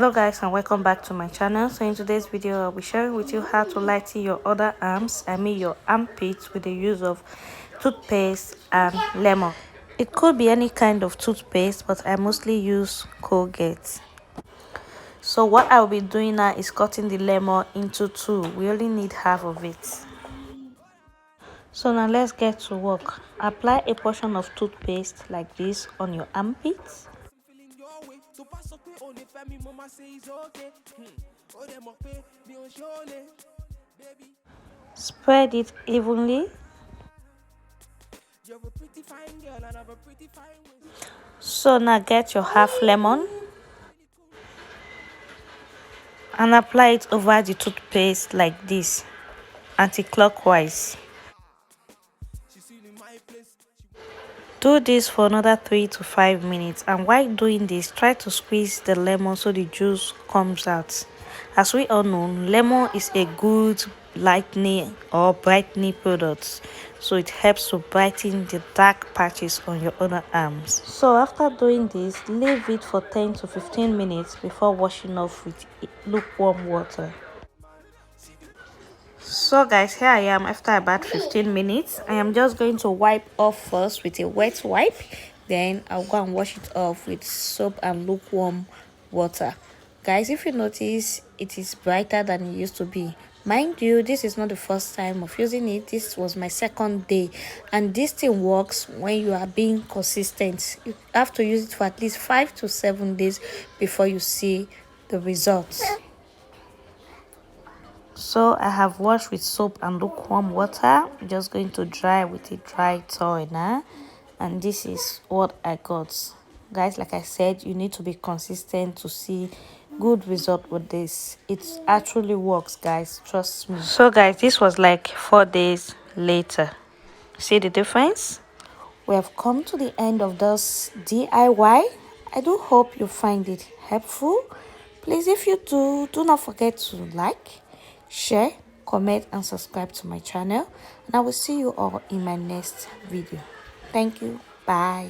Hello guys, and welcome back to my channel. So in today's video I'll be sharing with you how to lighten your underarms, your armpits, with the use of toothpaste and lemon. It could be any kind of toothpaste, but I mostly use Colgate. So what I'll be doing now is cutting the lemon into two. We only need half of it. So now let's get to work. Apply a portion of toothpaste like this on your armpits. Spread it evenly. So now get your half lemon and apply it over the toothpaste like this, anti-clockwise. Do this for another 3 to 5 minutes, and while doing this, try to squeeze the lemon so the juice comes out. As we all know, lemon is a good lightening or brightening product, so it helps to brighten the dark patches on your underarms. So after doing this, leave it for 10 to 15 minutes before washing off with lukewarm water. So guys, here I am after about 15 minutes. I am just going to wipe off first with a wet wipe, then I'll go and wash it off with soap and lukewarm water. Guys, if you notice, it is brighter than it used to be. Mind you, this is not the first time of using it. This was my second day, and this thing works when you are being consistent. You have to use it for at least 5 to 7 days before you see the results. So I have washed with soap and lukewarm water. I'm just going to dry with a dry towel now, and this is what I got. Guys, like I said, you need to be consistent to see good result with this. It actually works, guys, trust me. So guys, this was like 4 days later. See the difference? We have come to the end of this DIY. I do hope you find it helpful. Please, if you do not forget to like, share, comment and subscribe to my channel, and I will see you all in my next video. Thank you. Bye.